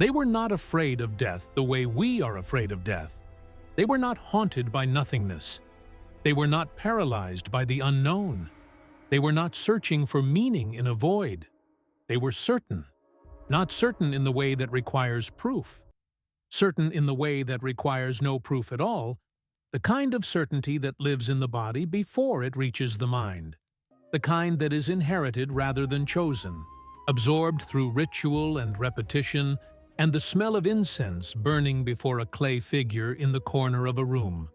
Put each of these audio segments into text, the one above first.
They were not afraid of death the way we are afraid of death. They were not haunted by nothingness. They were not paralyzed by the unknown. They were not searching for meaning in a void. They were certain, not certain in the way that requires proof, certain in the way that requires no proof at all, the kind of certainty that lives in the body before it reaches the mind, the kind that is inherited rather than chosen, absorbed through ritual and repetition, and the smell of incense burning before a clay figure in the corner of a room.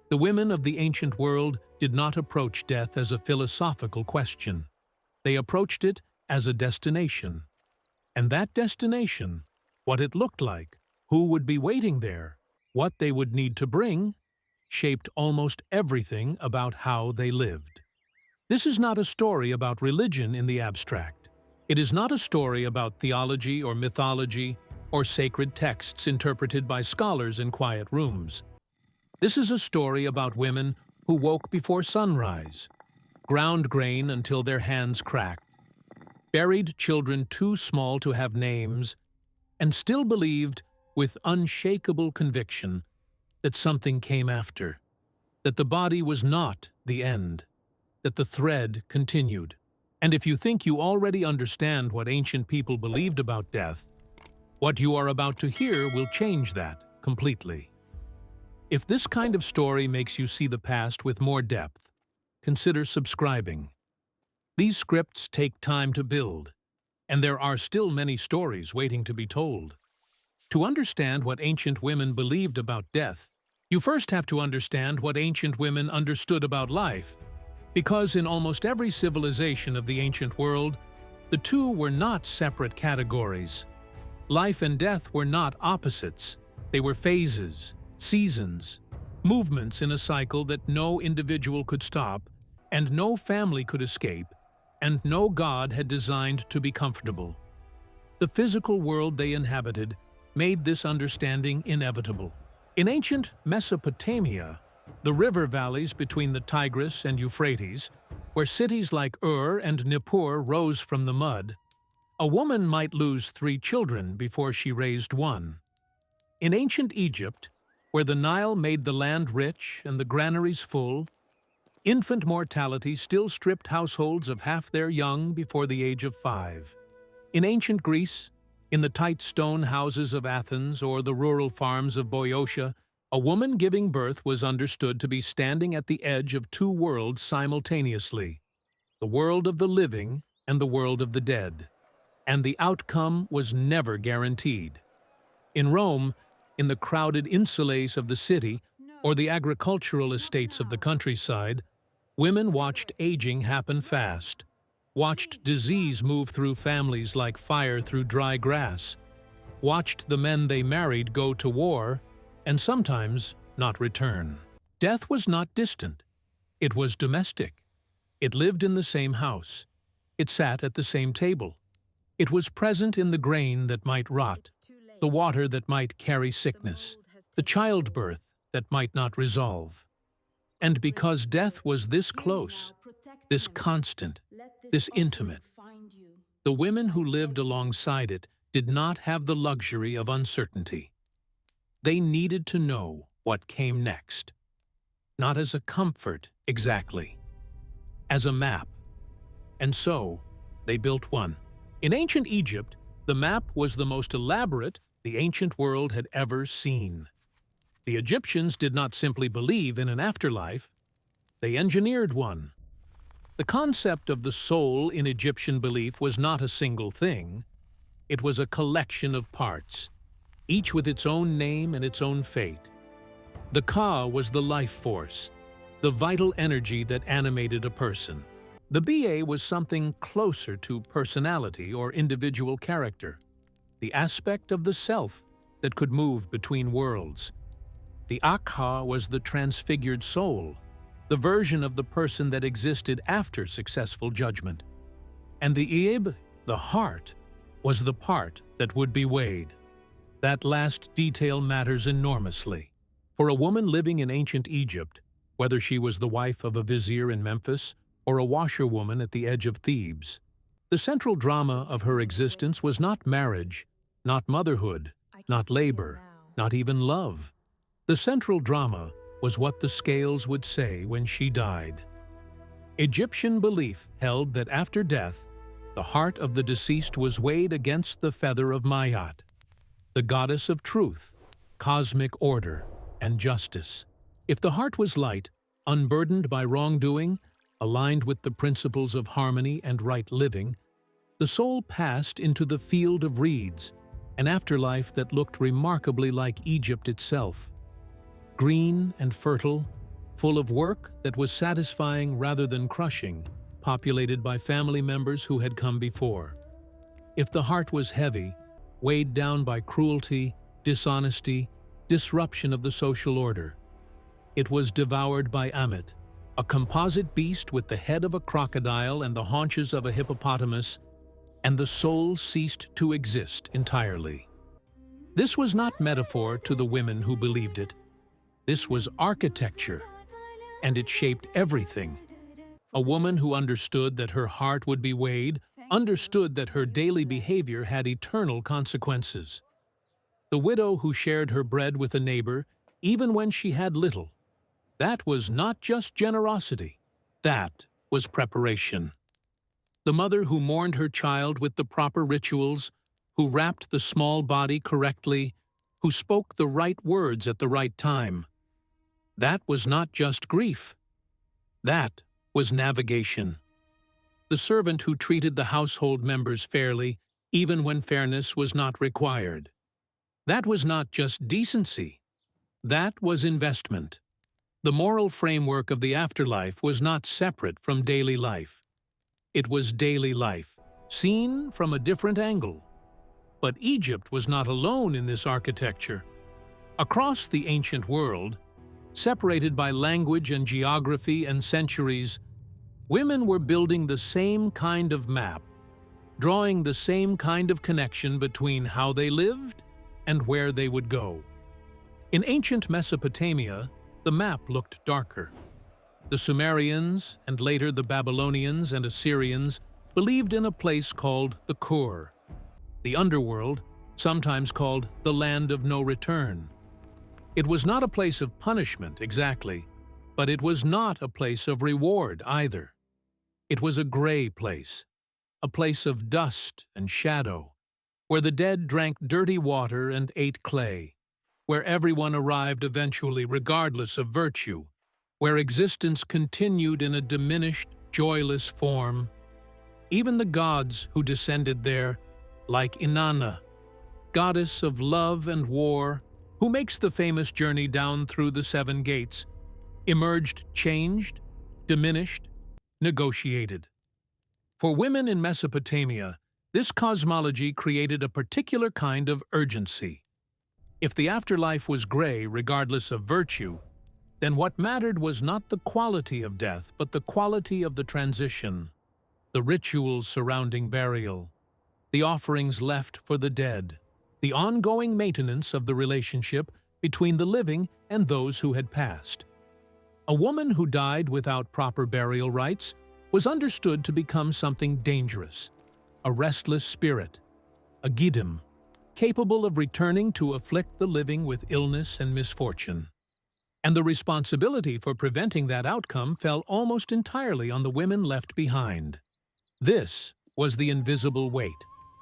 The women of the ancient world did not approach death as a philosophical question. They approached it as a destination. And that destination, what it looked like, who would be waiting there, what they would need to bring, shaped almost everything about how they lived. This is not a story about religion in the abstract. It is not a story about theology or mythology or sacred texts interpreted by scholars in quiet rooms. This is a story about women who woke before sunrise, ground grain until their hands cracked, buried children too small to have names, and still believed with unshakable conviction that something came after, that the body was not the end, that the thread continued. And if you think you already understand what ancient people believed about death, what you are about to hear will change that completely. If this kind of story makes you see the past with more depth, consider subscribing. These scripts take time to build, and there are still many stories waiting to be told. To understand what ancient women believed about death, you first have to understand what ancient women understood about life, because in almost every civilization of the ancient world, the two were not separate categories. Life and death were not opposites. They were phases, seasons, movements in a cycle that no individual could stop, and no family could escape, and no god had designed to be comfortable. The physical world they inhabited made this understanding inevitable. In ancient Mesopotamia, the river valleys between the Tigris and Euphrates, where cities like Ur and Nippur rose from the mud, a woman might lose 3 children before she raised one. In ancient Egypt, where the Nile made the land rich and the granaries full, infant mortality still stripped households of half their young before the age of 5. In ancient Greece, in the tight stone houses of Athens or the rural farms of Boeotia, a woman giving birth was understood to be standing at the edge of 2 worlds simultaneously, the world of the living and the world of the dead, and the outcome was never guaranteed. In Rome, in the crowded insulae of the city or the agricultural estates of the countryside, women watched aging happen fast, watched disease move through families like fire through dry grass, watched the men they married go to war, and sometimes not return. Death was not distant. It was domestic. It lived in the same house. It sat at the same table. It was present in the grain that might rot, the water that might carry sickness, the childbirth that might not resolve. And because death was this close, this constant, this intimate, the women who lived alongside it did not have the luxury of uncertainty. They needed to know what came next, not as a comfort exactly, as a map. And so, they built one. In ancient Egypt, the map was the most elaborate the ancient world had ever seen. The Egyptians did not simply believe in an afterlife, they engineered one. The concept of the soul in Egyptian belief was not a single thing. It was a collection of parts, each with its own name and its own fate. The Ka was the life force, the vital energy that animated a person. The Ba was something closer to personality or individual character, the aspect of the self that could move between worlds. The Akha was the transfigured soul, the version of the person that existed after successful judgment. And the Ib, the heart, was the part that would be weighed. That last detail matters enormously. For a woman living in ancient Egypt, whether she was the wife of a vizier in Memphis or a washerwoman at the edge of Thebes, the central drama of her existence was not marriage, not motherhood, not labor, not even love. The central drama was what the scales would say when she died. Egyptian belief held that after death, the heart of the deceased was weighed against the feather of Mayat, the goddess of truth, cosmic order, and justice. If the heart was light, unburdened by wrongdoing, aligned with the principles of harmony and right living, the soul passed into the field of reeds, an afterlife that looked remarkably like Egypt itself. Green and fertile, full of work that was satisfying rather than crushing, populated by family members who had come before. If the heart was heavy, weighed down by cruelty, dishonesty, disruption of the social order, it was devoured by Ammit, a composite beast with the head of a crocodile and the haunches of a hippopotamus, and the soul ceased to exist entirely. This was not metaphor to the women who believed it. This was architecture, and it shaped everything. A woman who understood that her heart would be weighed, understood that her daily behavior had eternal consequences. The widow who shared her bread with a neighbor, even when she had little, that was not just generosity, that was preparation. The mother who mourned her child with the proper rituals, who wrapped the small body correctly, who spoke the right words at the right time, that was not just grief. That was navigation. The servant who treated the household members fairly, even when fairness was not required. That was not just decency. That was investment. The moral framework of the afterlife was not separate from daily life. It was daily life, seen from a different angle. But Egypt was not alone in this architecture. Across the ancient world, separated by language and geography and centuries, women were building the same kind of map, drawing the same kind of connection between how they lived and where they would go. In ancient Mesopotamia, the map looked darker. The Sumerians, and later the Babylonians and Assyrians, believed in a place called the Kur, the underworld, sometimes called the land of no return. It was not a place of punishment exactly, but it was not a place of reward either. It was a gray place, a place of dust and shadow, where the dead drank dirty water and ate clay, where everyone arrived eventually regardless of virtue, where existence continued in a diminished, joyless form. Even the gods who descended there, like Inanna, goddess of love and war, who makes the famous journey down through the 7 gates, emerged changed, diminished, negotiated. For women in Mesopotamia, this cosmology created a particular kind of urgency. If the afterlife was gray regardless of virtue, then what mattered was not the quality of death, but the quality of the transition, the rituals surrounding burial, the offerings left for the dead, the ongoing maintenance of the relationship between the living and those who had passed. A woman who died without proper burial rites was understood to become something dangerous, a restless spirit, a giddim, capable of returning to afflict the living with illness and misfortune. And the responsibility for preventing that outcome fell almost entirely on the women left behind. This was the invisible weight.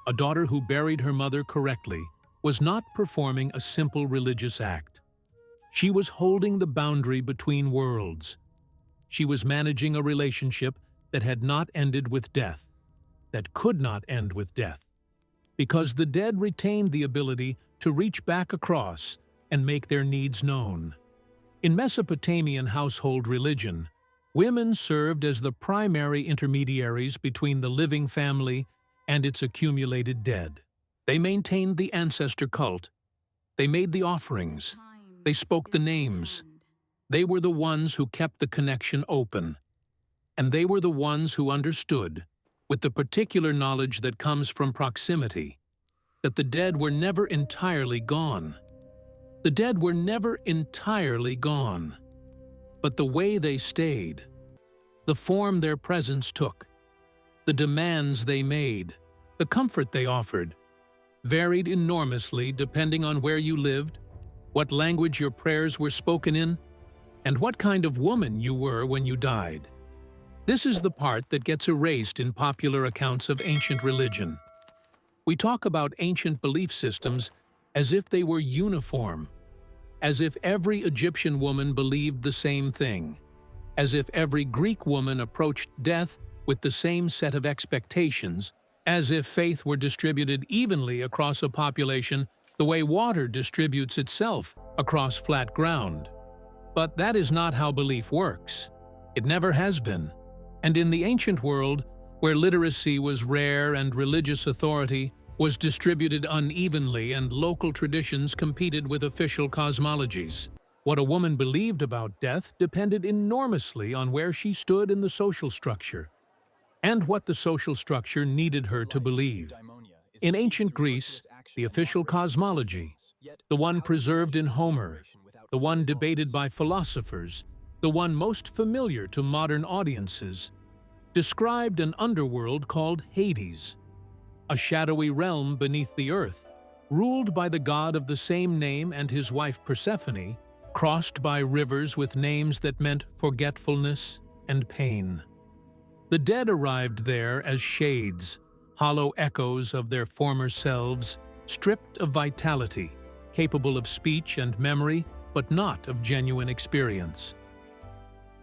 A daughter who buried her mother correctly was not performing a simple religious act. She was holding the boundary between worlds. She was managing a relationship that had not ended with death, that could not end with death, because the dead retained the ability to reach back across and make their needs known. In Mesopotamian household religion, women served as the primary intermediaries between the living family and its accumulated dead. They maintained the ancestor cult. They made the offerings. They spoke the names. They were the ones who kept the connection open. And they were the ones who understood, with the particular knowledge that comes from proximity, that the dead were never entirely gone. The dead were never entirely gone. But the way they stayed, the form their presence took, the demands they made, the comfort they offered, varied enormously depending on where you lived, what language your prayers were spoken in, and what kind of woman you were when you died. This is the part that gets erased in popular accounts of ancient religion. We talk about ancient belief systems as if they were uniform, as if every Egyptian woman believed the same thing, as if every Greek woman approached death with the same set of expectations, as if faith were distributed evenly across a population the way water distributes itself across flat ground. But that is not how belief works. It never has been. And in the ancient world, where literacy was rare and religious authority was distributed unevenly and local traditions competed with official cosmologies, what a woman believed about death depended enormously on where she stood in the social structure, and what the social structure needed her to believe. In ancient Greece, the official cosmology, the one preserved in Homer, the one debated by philosophers, the one most familiar to modern audiences, described an underworld called Hades, a shadowy realm beneath the earth, ruled by the god of the same name and his wife Persephone, crossed by rivers with names that meant forgetfulness and pain. The dead arrived there as shades, hollow echoes of their former selves, stripped of vitality, capable of speech and memory, but not of genuine experience.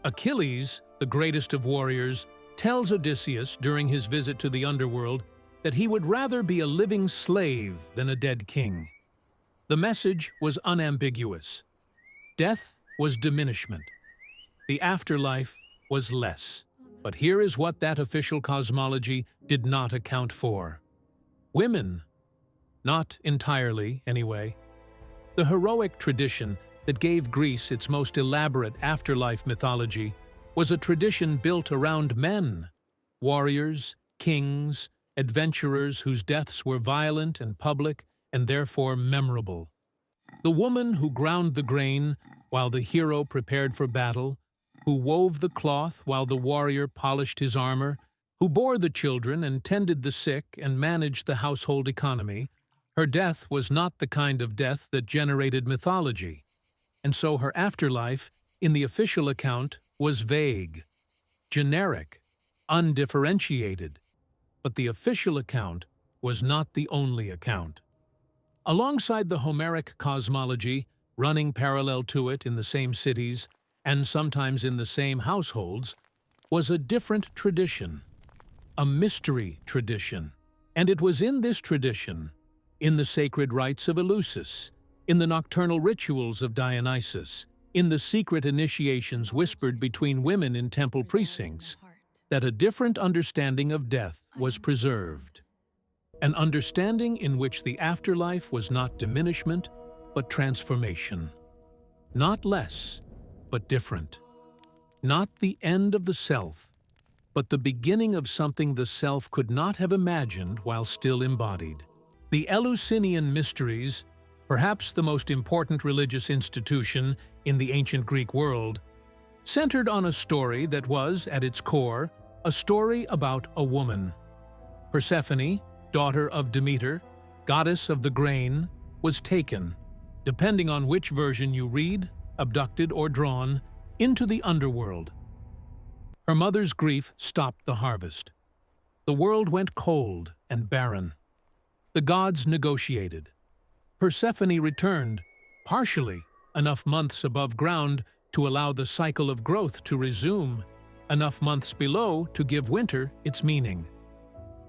Achilles, the greatest of warriors, tells Odysseus during his visit to the underworld that he would rather be a living slave than a dead king. The message was unambiguous. Death was diminishment. The afterlife was less. But here is what that official cosmology did not account for. Women. Not entirely, anyway. The heroic tradition that gave Greece its most elaborate afterlife mythology was a tradition built around men, warriors, kings, adventurers whose deaths were violent and public and therefore memorable. The woman who ground the grain while the hero prepared for battle, who wove the cloth while the warrior polished his armor, who bore the children and tended the sick and managed the household economy, her death was not the kind of death that generated mythology, and so her afterlife, in the official account, was vague, generic, undifferentiated. But the official account was not the only account. Alongside the Homeric cosmology, running parallel to it in the same cities, and sometimes in the same households, was a different tradition, a mystery tradition. And it was in this tradition, in the sacred rites of Eleusis, in the nocturnal rituals of Dionysus, in the secret initiations whispered between women in temple precincts, that a different understanding of death was preserved. An understanding in which the afterlife was not diminishment, but transformation. Not less, but different. Not the end of the self, but the beginning of something the self could not have imagined while still embodied. The Eleusinian Mysteries, perhaps the most important religious institution in the ancient Greek world, centered on a story that was, at its core, a story about a woman. Persephone, daughter of Demeter, goddess of the grain, was taken, depending on which version you read, abducted or drawn, into the underworld. Her mother's grief stopped the harvest. The world went cold and barren. The gods negotiated. Persephone returned, partially, enough months above ground to allow the cycle of growth to resume, enough months below to give winter its meaning.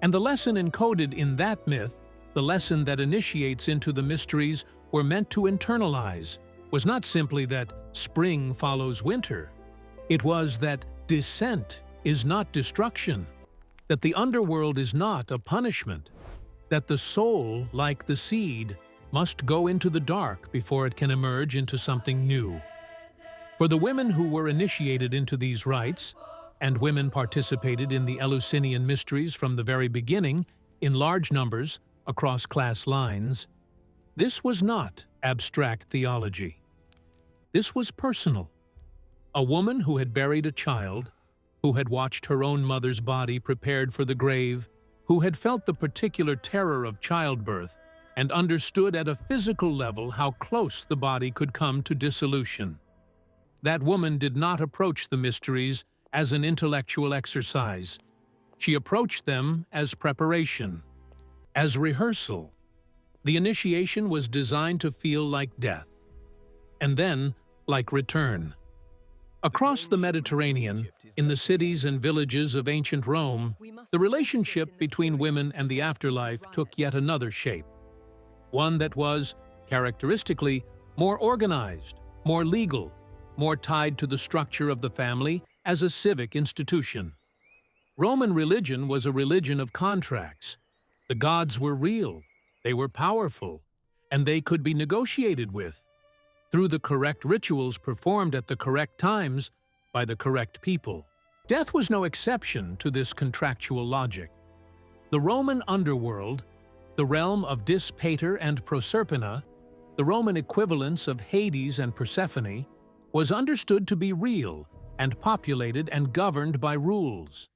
And the lesson encoded in that myth, the lesson that initiates into the mysteries we're meant to internalize, was not simply that spring follows winter. It was that descent is not destruction, that the underworld is not a punishment, that the soul, like the seed, must go into the dark before it can emerge into something new. For the women who were initiated into these rites, and women participated in the Eleusinian mysteries from the very beginning, in large numbers, across class lines, this was not abstract theology. This was personal. A woman who had buried a child, who had watched her own mother's body prepared for the grave, who had felt the particular terror of childbirth, and understood at a physical level how close the body could come to dissolution. That woman did not approach the mysteries as an intellectual exercise. She approached them as preparation, as rehearsal. The initiation was designed to feel like death, and then like return. Across the Mediterranean, in the cities and villages of ancient Rome, the relationship between women and the afterlife took yet another shape. One that was, characteristically, more organized, more legal, more tied to the structure of the family as a civic institution. Roman religion was a religion of contracts. The gods were real, they were powerful, and they could be negotiated with, through the correct rituals performed at the correct times by the correct people. Death was no exception to this contractual logic. The Roman underworld, the realm of Dis Pater and Proserpina, the Roman equivalents of Hades and Persephone, was understood to be real and populated and governed by rules.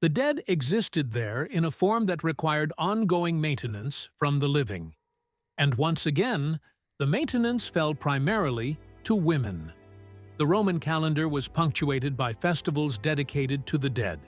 The dead existed there in a form that required ongoing maintenance from the living. And once again, the maintenance fell primarily to women. The Roman calendar was punctuated by festivals dedicated to the dead.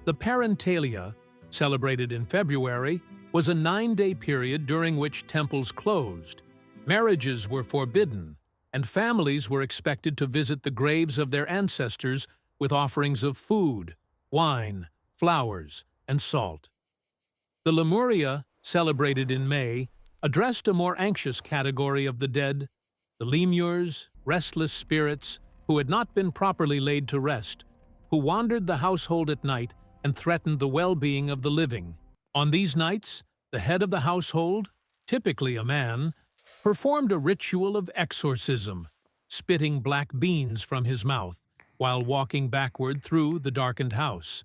The Parentalia, celebrated in February, was a 9-day period during which temples closed, marriages were forbidden, and families were expected to visit the graves of their ancestors with offerings of food, wine, flowers, and salt. The Lemuria, celebrated in May, addressed a more anxious category of the dead, the lemures, restless spirits who had not been properly laid to rest, who wandered the household at night and threatened the well-being of the living. On these nights, the head of the household, typically a man, performed a ritual of exorcism, spitting black beans from his mouth while walking backward through the darkened house.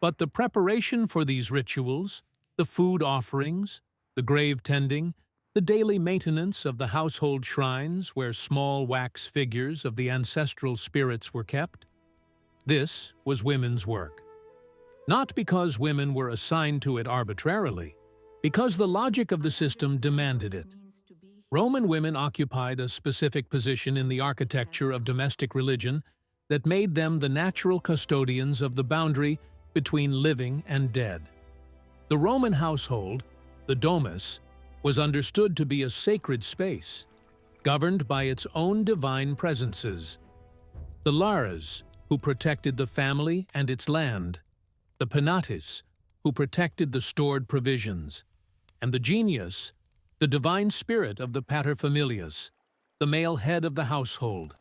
But the preparation for these rituals, the food offerings, the grave tending, the daily maintenance of the household shrines where small wax figures of the ancestral spirits were kept, this was women's work. Not because women were assigned to it arbitrarily, because the logic of the system demanded it. Roman women occupied a specific position in the architecture of domestic religion that made them the natural custodians of the boundary between living and dead. The Roman household, the domus, was understood to be a sacred space, governed by its own divine presences. The lares, who protected the family and its land, the penates, who protected the stored provisions, and the genius, the divine spirit of the paterfamilias, the male head of the household.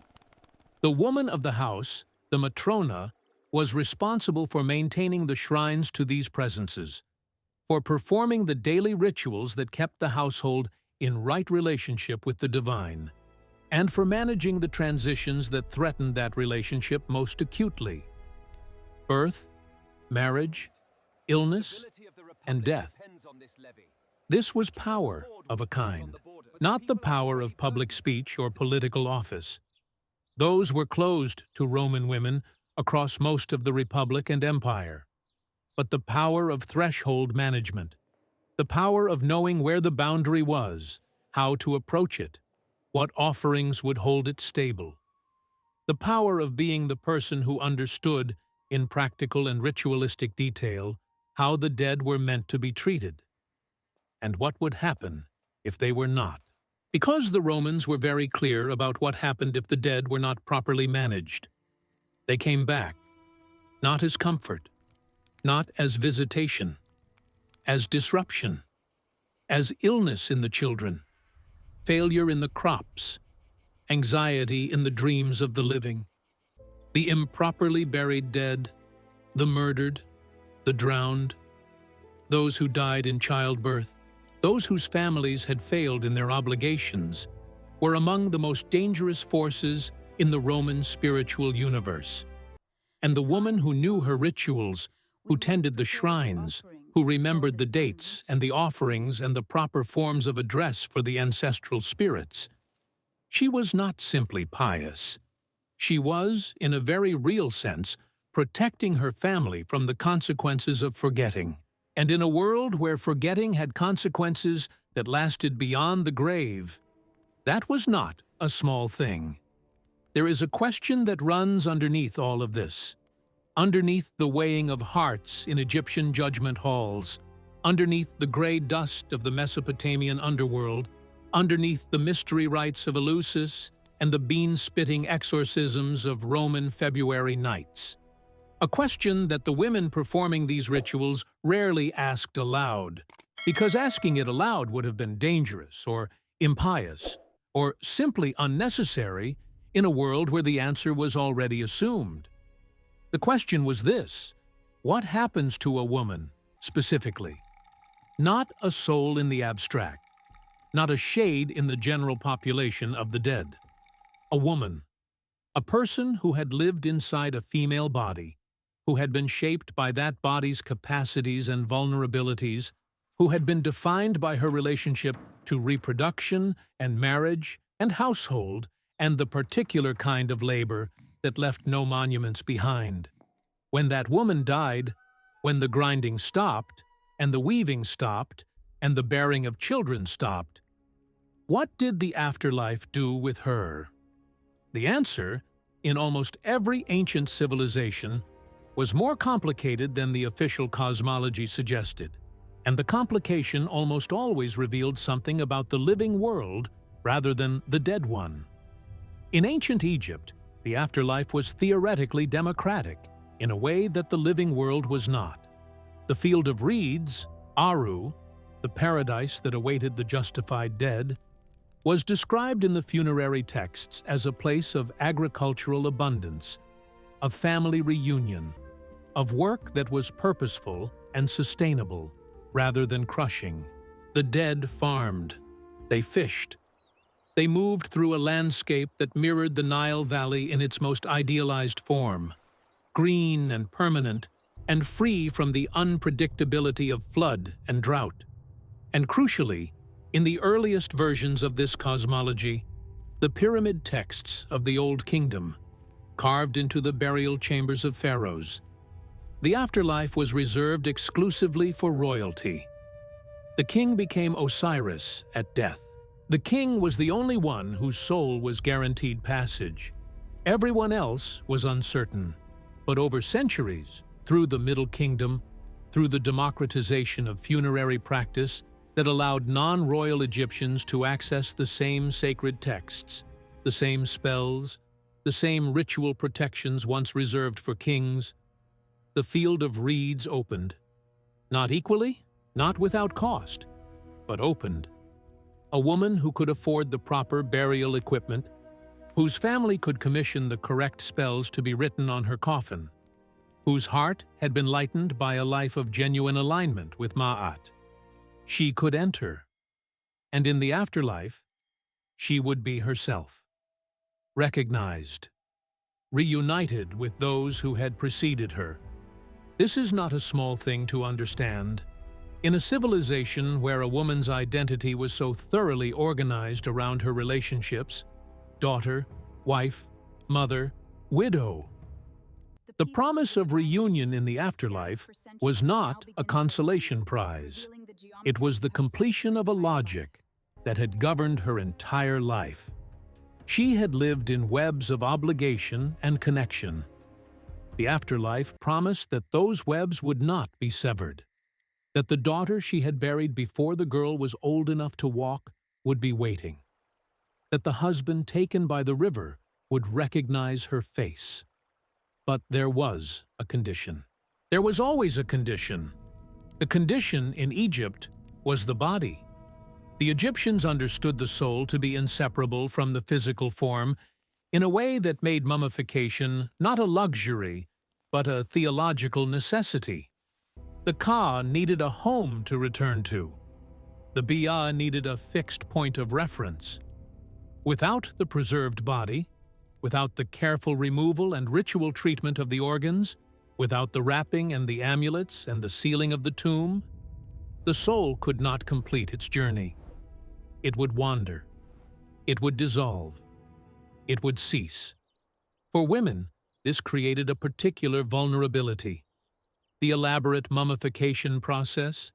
The woman of the house, the matrona, was responsible for maintaining the shrines to these presences, for performing the daily rituals that kept the household in right relationship with the divine, and for managing the transitions that threatened that relationship most acutely: birth, marriage, illness, and death. This was power of a kind, not the power of public speech or political office. Those were closed to Roman women across most of the Republic and Empire. But the power of threshold management, the power of knowing where the boundary was, how to approach it, what offerings would hold it stable. The power of being the person who understood, in practical and ritualistic detail, how the dead were meant to be treated, and what would happen if they were not. Because the Romans were very clear about what happened if the dead were not properly managed. They came back, not as comfort, not as visitation, as disruption, as illness in the children, failure in the crops, anxiety in the dreams of the living, the improperly buried dead, the murdered, the drowned, those who died in childbirth, those whose families had failed in their obligations, were among the most dangerous forces in the Roman spiritual universe. And the woman who knew her rituals, who tended the shrines, who remembered the dates and the offerings and the proper forms of address for the ancestral spirits, she was not simply pious. She was, in a very real sense, protecting her family from the consequences of forgetting. And in a world where forgetting had consequences that lasted beyond the grave, that was not a small thing. There is a question that runs underneath all of this, underneath the weighing of hearts in Egyptian judgment halls, underneath the gray dust of the Mesopotamian underworld, underneath the mystery rites of Eleusis and the bean-spitting exorcisms of Roman February nights. A question that the women performing these rituals rarely asked aloud, because asking it aloud would have been dangerous or impious or simply unnecessary in a world where the answer was already assumed. The question was this: what happens to a woman, specifically? Not a soul in the abstract, not a shade in the general population of the dead. A woman, a person who had lived inside a female body, who had been shaped by that body's capacities and vulnerabilities, who had been defined by her relationship to reproduction and marriage and household and the particular kind of labor that left no monuments behind. When that woman died, when the grinding stopped, and the weaving stopped, and the bearing of children stopped, what did the afterlife do with her? The answer, in almost every ancient civilization, was more complicated than the official cosmology suggested, and the complication almost always revealed something about the living world rather than the dead one. In ancient Egypt, the afterlife was theoretically democratic, in a way that the living world was not. The field of reeds, Aru, the paradise that awaited the justified dead, was described in the funerary texts as a place of agricultural abundance, of family reunion, of work that was purposeful and sustainable rather than crushing. The dead farmed, they fished, they moved through a landscape that mirrored the Nile Valley in its most idealized form, green and permanent, and free from the unpredictability of flood and drought. And crucially, in the earliest versions of this cosmology, the pyramid texts of the Old Kingdom, carved into the burial chambers of pharaohs, the afterlife was reserved exclusively for royalty. The king became Osiris at death. The king was the only one whose soul was guaranteed passage. Everyone else was uncertain. But over centuries, through the Middle Kingdom, through the democratization of funerary practice that allowed non-royal Egyptians to access the same sacred texts, the same spells, the same ritual protections once reserved for kings, the field of reeds opened. Not equally, not without cost, but opened. A woman who could afford the proper burial equipment, whose family could commission the correct spells to be written on her coffin, whose heart had been lightened by a life of genuine alignment with Ma'at. She could enter, and in the afterlife, she would be herself, recognized, reunited with those who had preceded her. This is not a small thing to understand. In a civilization where a woman's identity was so thoroughly organized around her relationships, daughter, wife, mother, widow, the promise of reunion in the afterlife was not a consolation prize. It was the completion of a logic that had governed her entire life. She had lived in webs of obligation and connection. The afterlife promised that those webs would not be severed, that the daughter she had buried before the girl was old enough to walk would be waiting, that the husband taken by the river would recognize her face. But there was a condition. There was always a condition. The condition in Egypt was the body. The Egyptians understood the soul to be inseparable from the physical form in a way that made mummification not a luxury, but a theological necessity. The Ka needed a home to return to. The Bia needed a fixed point of reference. Without the preserved body, without the careful removal and ritual treatment of the organs, without the wrapping and the amulets and the sealing of the tomb, the soul could not complete its journey. It would wander. It would dissolve. It would cease. For women, this created a particular vulnerability. The elaborate mummification process,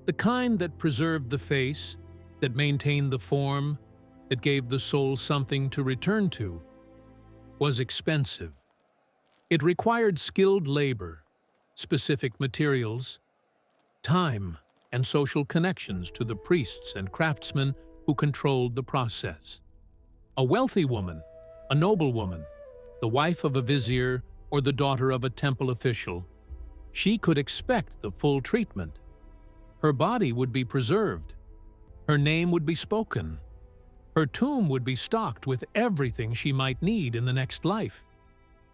the kind that preserved the face, that maintained the form, that gave the soul something to return to, was expensive. It required skilled labor, specific materials, time, and social connections to the priests and craftsmen who controlled the process. A wealthy woman, a noblewoman, the wife of a vizier, or the daughter of a temple official, she could expect the full treatment. Her body would be preserved. Her name would be spoken. Her tomb would be stocked with everything she might need in the next life: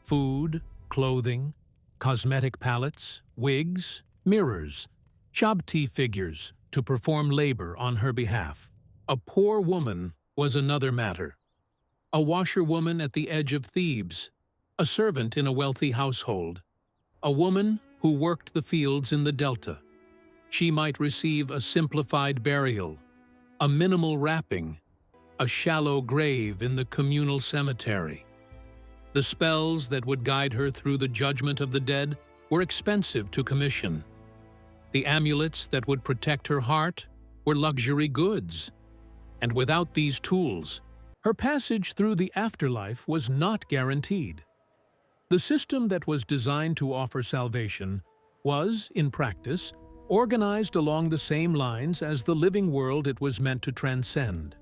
food, clothing, cosmetic palettes, wigs, mirrors, shabti figures to perform labor on her behalf. A poor woman was another matter. A washerwoman at the edge of Thebes, a servant in a wealthy household, a woman who worked the fields in the delta. She might receive a simplified burial, a minimal wrapping, a shallow grave in the communal cemetery. The spells that would guide her through the judgment of the dead were expensive to commission. The amulets that would protect her heart were luxury goods. And without these tools, her passage through the afterlife was not guaranteed. The system that was designed to offer salvation was, in practice, organized along the same lines as the living world it was meant to transcend.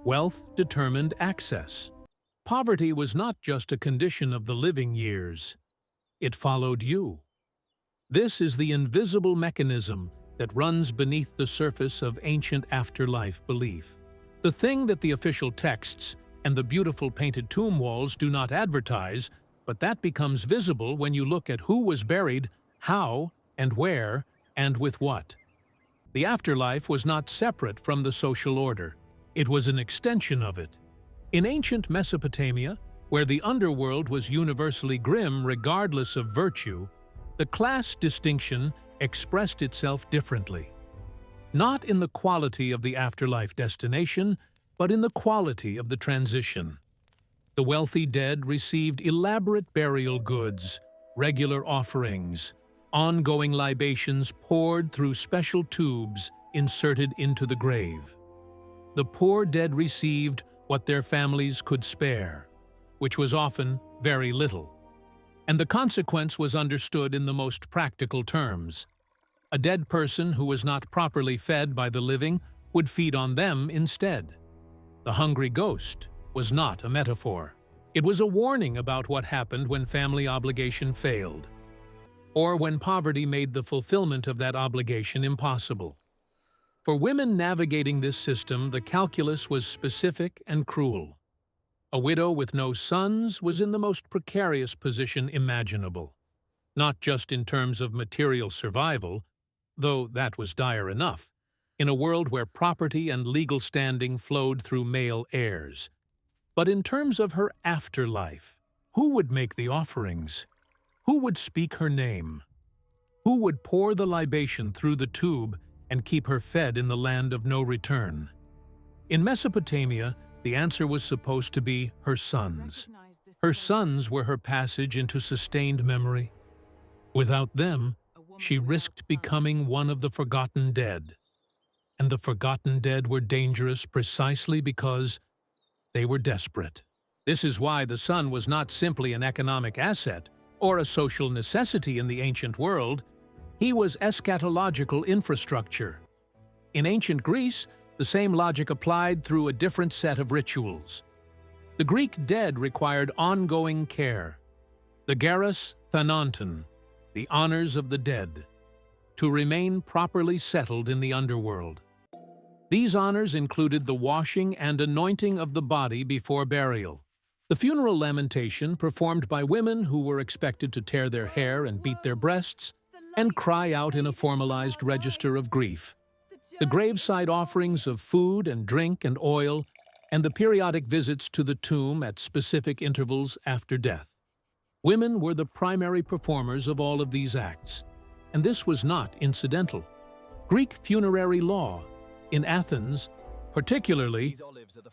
Wealth determined access. Poverty was not just a condition of the living years. It followed you. This is the invisible mechanism that runs beneath the surface of ancient afterlife belief. The thing that the official texts and the beautiful painted tomb walls do not advertise, but that becomes visible when you look at who was buried, how and where, and with what. The afterlife was not separate from the social order. It was an extension of it. In ancient Mesopotamia, where the underworld was universally grim regardless of virtue, the class distinction expressed itself differently. Not in the quality of the afterlife destination, but in the quality of the transition. The wealthy dead received elaborate burial goods, regular offerings, ongoing libations poured through special tubes inserted into the grave. The poor dead received what their families could spare, which was often very little. And the consequence was understood in the most practical terms. A dead person who was not properly fed by the living would feed on them instead. The hungry ghost was not a metaphor. It was a warning about what happened when family obligation failed, or when poverty made the fulfillment of that obligation impossible. For women navigating this system, the calculus was specific and cruel. A widow with no sons was in the most precarious position imaginable, not just in terms of material survival, though that was dire enough, in a world where property and legal standing flowed through male heirs, but in terms of her afterlife. Who would make the offerings? Who would speak her name? Who would pour the libation through the tube and keep her fed in the land of no return? In Mesopotamia, the answer was supposed to be her sons. Her sons were her passage into sustained memory. Without them, she risked becoming one of the forgotten dead. And the forgotten dead were dangerous precisely because they were desperate. This is why the son was not simply an economic asset or a social necessity in the ancient world. He was eschatological infrastructure. In ancient Greece, the same logic applied through a different set of rituals. The Greek dead required ongoing care. The geros thananton, the honors of the dead, to remain properly settled in the underworld. These honors included the washing and anointing of the body before burial, the funeral lamentation performed by women who were expected to tear their hair and beat their breasts and cry out in a formalized register of grief, the graveside offerings of food and drink and oil, and the periodic visits to the tomb at specific intervals after death. Women were the primary performers of all of these acts, and this was not incidental. Greek funerary law, in Athens, particularly,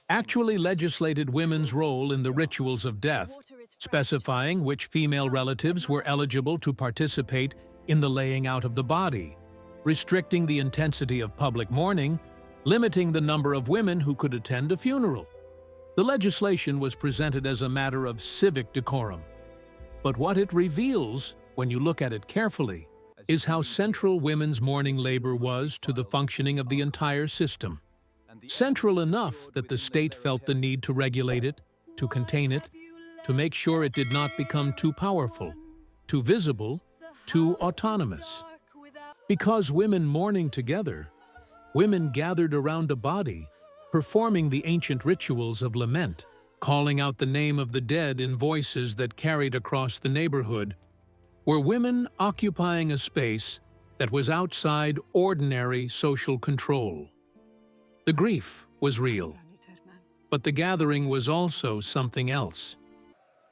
actually legislated women's role in the rituals of death, specifying which female relatives were eligible to participate in the laying out of the body, restricting the intensity of public mourning, limiting the number of women who could attend a funeral. The legislation was presented as a matter of civic decorum. But what it reveals, when you look at it carefully, is how central women's mourning labor was to the functioning of the entire system. Central enough that the state felt the need to regulate it, to contain it, to make sure it did not become too powerful, too visible, too autonomous. Because women mourning together, women gathered around a body, performing the ancient rituals of lament, calling out the name of the dead in voices that carried across the neighborhood, were women occupying a space that was outside ordinary social control. The grief was real, but the gathering was also something else.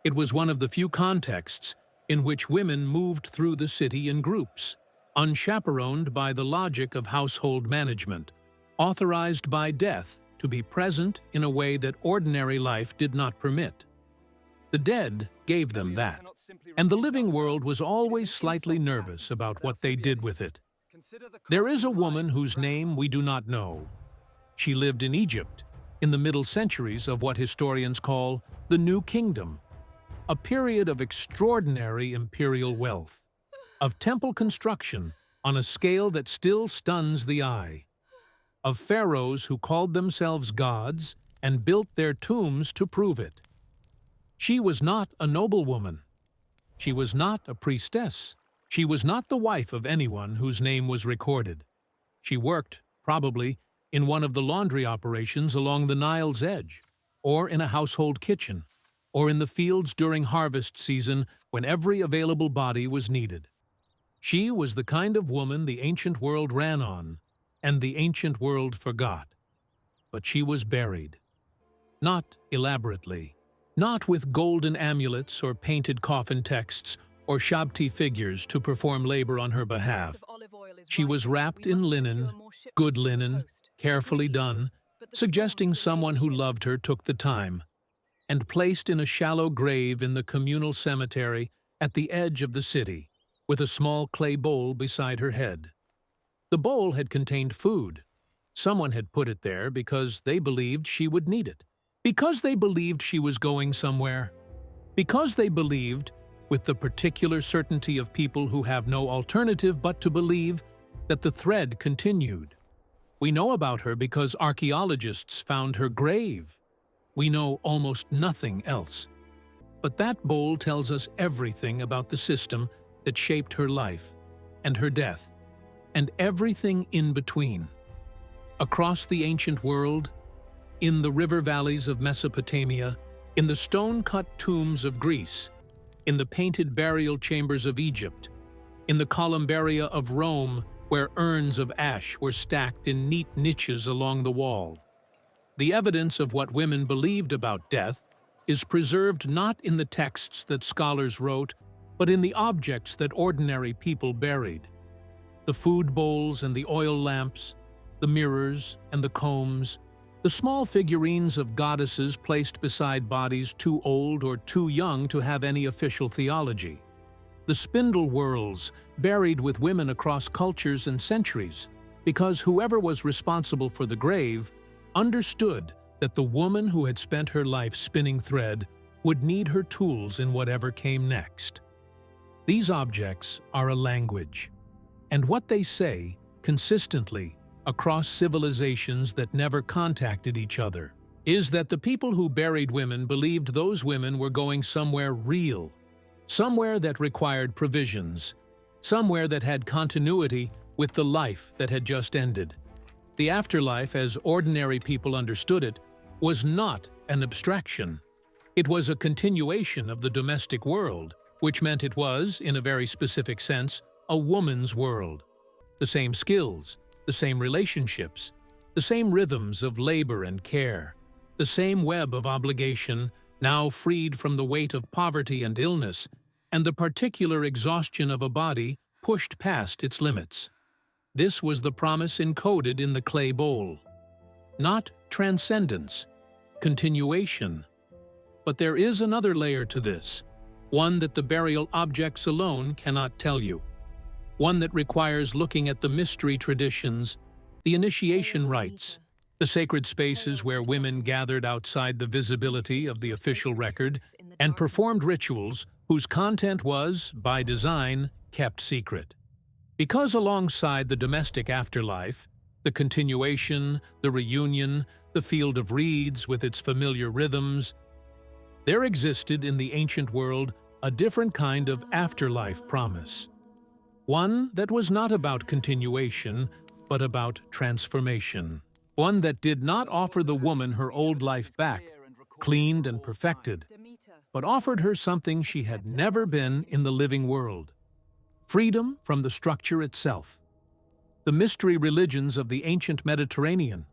It was one of the few contexts in which women moved through the city in groups, unchaperoned by the logic of household management, authorized by death to be present in a way that ordinary life did not permit. The dead gave them that, and the living world was always slightly nervous about what they did with it. There is a woman whose name we do not know. She lived in Egypt, in the middle centuries of what historians call the New Kingdom, a period of extraordinary imperial wealth, of temple construction on a scale that still stuns the eye, of pharaohs who called themselves gods and built their tombs to prove it. She was not a noblewoman. She was not a priestess. She was not the wife of anyone whose name was recorded. She worked, probably, in one of the laundry operations along the Nile's edge, or in a household kitchen, or in the fields during harvest season when every available body was needed. She was the kind of woman the ancient world ran on, and the ancient world forgot. But she was buried. Not elaborately, not with golden amulets or painted coffin texts or Shabti figures to perform labor on her behalf. She was wrapped in linen, good linen, carefully done, suggesting someone who loved her took the time, and placed in a shallow grave in the communal cemetery at the edge of the city, with a small clay bowl beside her head. The bowl had contained food. Someone had put it there because they believed she would need it, because they believed she was going somewhere, because they believed, with the particular certainty of people who have no alternative but to believe, that the thread continued. We know about her because archaeologists found her grave. We know almost nothing else. But that bowl tells us everything about the system that shaped her life, and her death, and everything in between. Across the ancient world, in the river valleys of Mesopotamia, in the stone-cut tombs of Greece, in the painted burial chambers of Egypt, in the columbaria of Rome, where urns of ash were stacked in neat niches along the wall. The evidence of what women believed about death is preserved not in the texts that scholars wrote, but in the objects that ordinary people buried. The food bowls and the oil lamps, the mirrors and the combs, the small figurines of goddesses placed beside bodies too old or too young to have any official theology. The spindle whorls buried with women across cultures and centuries, because whoever was responsible for the grave understood that the woman who had spent her life spinning thread would need her tools in whatever came next. These objects are a language, and what they say, consistently, across civilizations that never contacted each other, is that the people who buried women believed those women were going somewhere real, somewhere that required provisions, somewhere that had continuity with the life that had just ended. The afterlife, as ordinary people understood it, was not an abstraction. It was a continuation of the domestic world, which meant it was, in a very specific sense, a woman's world. The same skills, the same relationships, the same rhythms of labor and care, the same web of obligation, now freed from the weight of poverty and illness, and the particular exhaustion of a body pushed past its limits. This was the promise encoded in the clay bowl. Not transcendence, continuation. But there is another layer to this, one that the burial objects alone cannot tell you. one that requires looking at the mystery traditions, the initiation rites, the sacred spaces where women gathered outside the visibility of the official record and performed rituals whose content was, by design, kept secret. Because alongside the domestic afterlife, the continuation, the reunion, the field of reeds with its familiar rhythms, there existed in the ancient world a different kind of afterlife promise. One that was not about continuation, but about transformation. One that did not offer the woman her old life back, cleaned and perfected, but offered her something she had never been in the living world: freedom from the structure itself. The mystery religions of the ancient Mediterranean,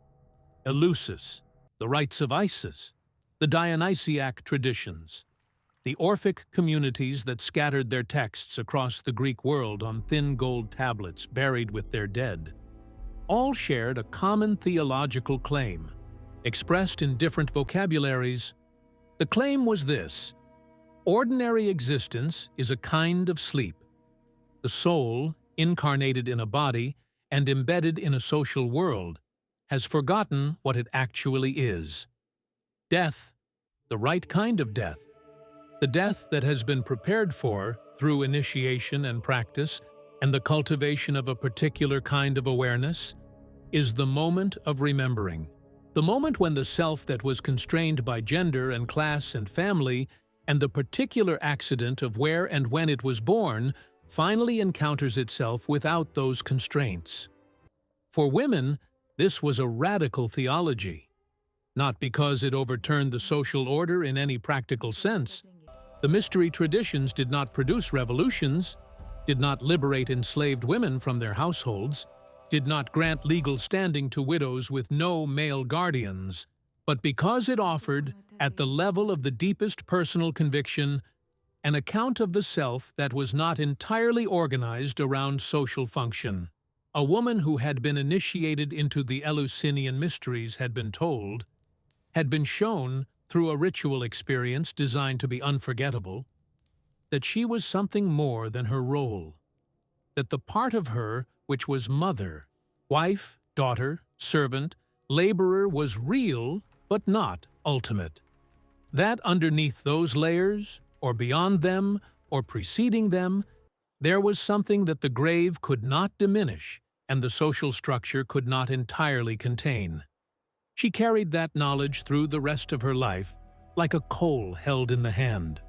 Eleusis, the rites of Isis, the Dionysiac traditions, the Orphic communities that scattered their texts across the Greek world on thin gold tablets buried with their dead, all shared a common theological claim, expressed in different vocabularies. The claim was this: ordinary existence is a kind of sleep. The soul, incarnated in a body and embedded in a social world, has forgotten what it actually is. Death, the right kind of death, the death that has been prepared for through initiation and practice and the cultivation of a particular kind of awareness, is the moment of remembering. The moment when the self that was constrained by gender and class and family and the particular accident of where and when it was born finally encounters itself without those constraints. For women, this was a radical theology, not because it overturned the social order in any practical sense. The mystery traditions did not produce revolutions, did not liberate enslaved women from their households, did not grant legal standing to widows with no male guardians, but because it offered, at the level of the deepest personal conviction, an account of the self that was not entirely organized around social function. A woman who had been initiated into the Eleusinian mysteries had been told, had been shown through a ritual experience designed to be unforgettable, that she was something more than her role, that the part of her which was mother, wife, daughter, servant, laborer was real but not ultimate. That underneath those layers, or beyond them, or preceding them, there was something that the grave could not diminish and the social structure could not entirely contain. She carried that knowledge through the rest of her life like a coal held in the hand.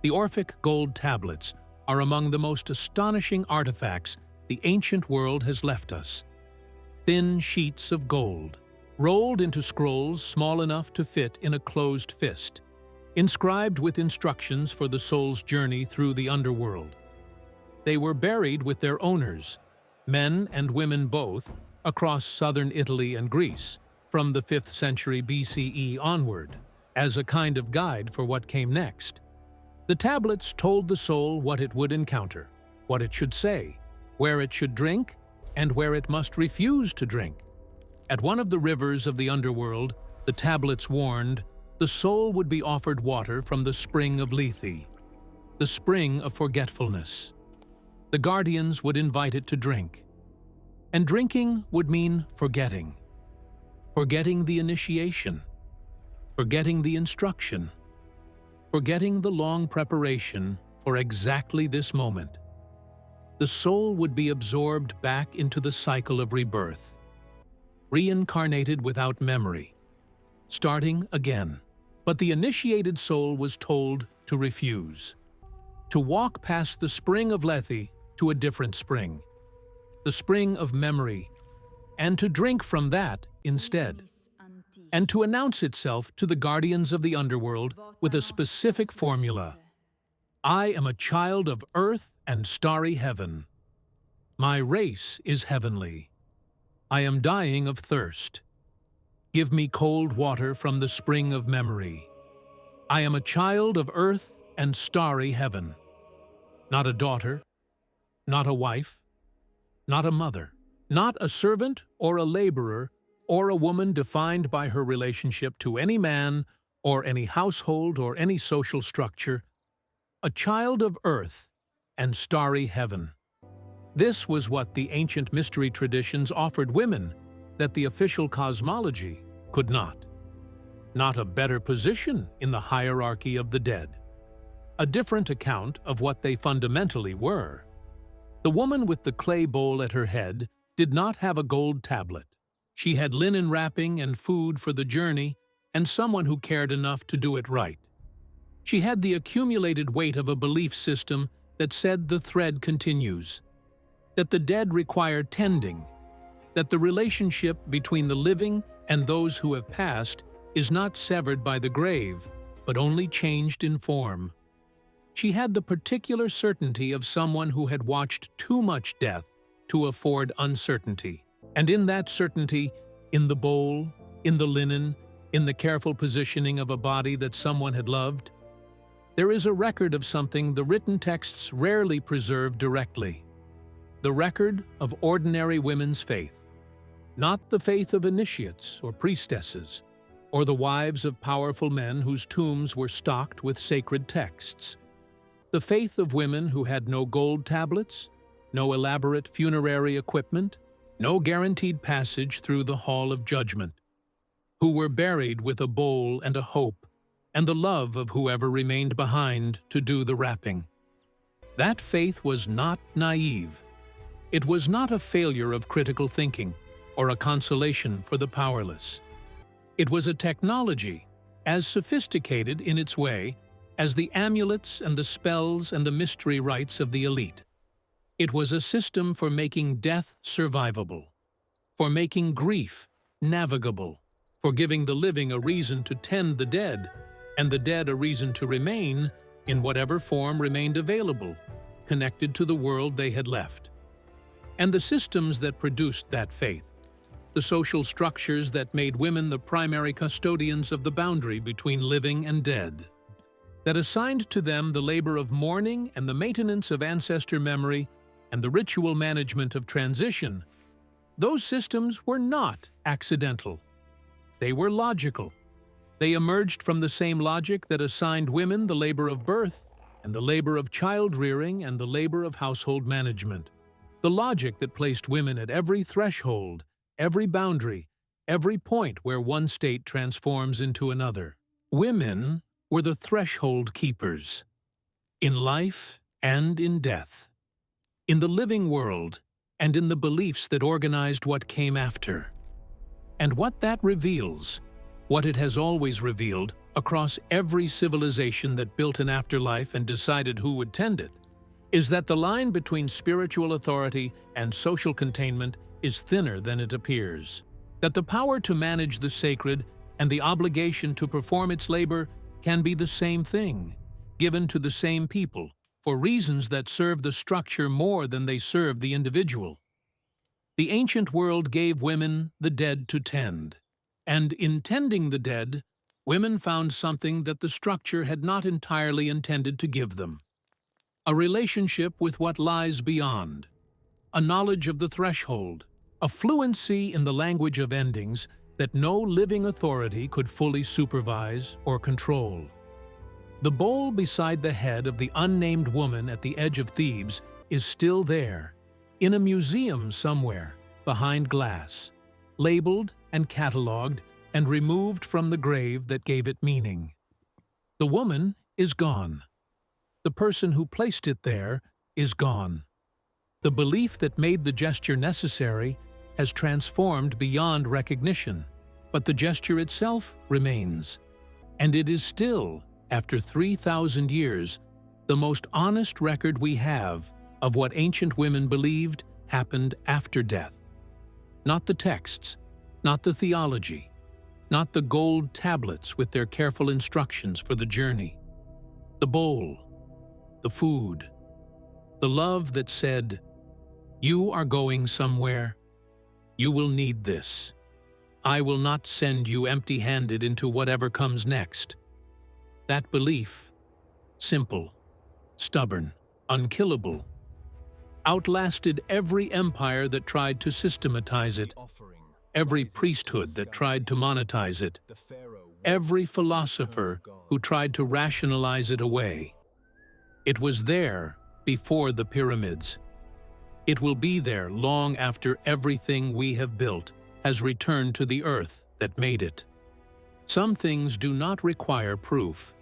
The Orphic gold tablets are among the most astonishing artifacts the ancient world has left us. Thin sheets of gold, rolled into scrolls small enough to fit in a closed fist, inscribed with instructions for the soul's journey through the underworld. They were buried with their owners, men and women both, across southern Italy and Greece, from the 5th century BCE onward, as a kind of guide for what came next. The tablets told the soul what it would encounter, what it should say, where it should drink, and where it must refuse to drink. At one of the rivers of the underworld, the tablets warned, the soul would be offered water from the spring of Lethe, the spring of forgetfulness. The guardians would invite it to drink. And drinking would mean forgetting. Forgetting the initiation. Forgetting the instruction. Forgetting the long preparation for exactly this moment. The soul would be absorbed back into the cycle of rebirth, reincarnated without memory, starting again. But the initiated soul was told to refuse, to walk past the spring of Lethe to a different spring, the spring of memory, and to drink from that instead, and to announce itself to the guardians of the underworld with a specific formula. I am a child of earth and starry heaven. My race is heavenly. I am dying of thirst. Give me cold water from the spring of memory. I am a child of earth and starry heaven. Not a daughter, not a wife, not a mother, not a servant or a laborer, or a woman defined by her relationship to any man or any household or any social structure, a child of earth and starry heaven. This was what the ancient mystery traditions offered women that the official cosmology could not. Not a better position in the hierarchy of the dead. A different account of what they fundamentally were. The woman with the clay bowl at her head did not have a gold tablet. She had linen wrapping and food for the journey and someone who cared enough to do it right. She had the accumulated weight of a belief system that said the thread continues, that the dead require tending, that the relationship between the living and those who have passed is not severed by the grave, but only changed in form. She had the particular certainty of someone who had watched too much death to afford uncertainty. And in that certainty, in the bowl, in the linen, in the careful positioning of a body that someone had loved, there is a record of something the written texts rarely preserve directly. The record of ordinary women's faith. Not the faith of initiates or priestesses, or the wives of powerful men whose tombs were stocked with sacred texts. The faith of women who had no gold tablets, no elaborate funerary equipment, no guaranteed passage through the hall of judgment, who were buried with a bowl and a hope, and the love of whoever remained behind to do the wrapping. That faith was not naive. It was not a failure of critical thinking or a consolation for the powerless. It was a technology as sophisticated in its way as the amulets and the spells and the mystery rites of the elite. It was a system for making death survivable, for making grief navigable, for giving the living a reason to tend the dead, and the dead a reason to remain, in whatever form remained available, connected to the world they had left. And the systems that produced that faith, the social structures that made women the primary custodians of the boundary between living and dead, that assigned to them the labor of mourning and the maintenance of ancestor memory and the ritual management of transition, those systems were not accidental. They were logical. They emerged from the same logic that assigned women the labor of birth and the labor of child-rearing and the labor of household management. The logic that placed women at every threshold, every boundary, every point where one state transforms into another. Women were the threshold keepers, in life and in death, in the living world and in the beliefs that organized what came after. And what that reveals, what it has always revealed across every civilization that built an afterlife and decided who would tend it, is that the line between spiritual authority and social containment is thinner than it appears, that the power to manage the sacred and the obligation to perform its labor can be the same thing, given to the same people, for reasons that serve the structure more than they serve the individual. The ancient world gave women the dead to tend, and in tending the dead, women found something that the structure had not entirely intended to give them. A relationship with what lies beyond, a knowledge of the threshold, a fluency in the language of endings that no living authority could fully supervise or control. The bowl beside the head of the unnamed woman at the edge of Thebes is still there, in a museum somewhere, behind glass, labeled and catalogued and removed from the grave that gave it meaning. The woman is gone. The person who placed it there is gone. The belief that made the gesture necessary has transformed beyond recognition, but the gesture itself remains. And it is still, after 3,000 years, the most honest record we have of what ancient women believed happened after death. Not the texts, not the theology, not the gold tablets with their careful instructions for the journey. The bowl, the food, the love that said, "You are going somewhere. You will need this. I will not send you empty-handed into whatever comes next." That belief, simple, stubborn, unkillable, outlasted every empire that tried to systematize it, every priesthood that tried to monetize it, every philosopher who tried to rationalize it away. It was there before the pyramids. It will be there long after everything we have built has returned to the earth that made it. Some things do not require proof.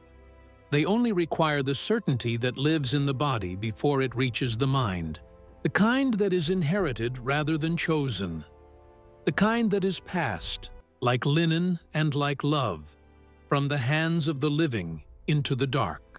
They only require the certainty that lives in the body before it reaches the mind, the kind that is inherited rather than chosen, the kind that is passed, like linen and like love, from the hands of the living into the dark.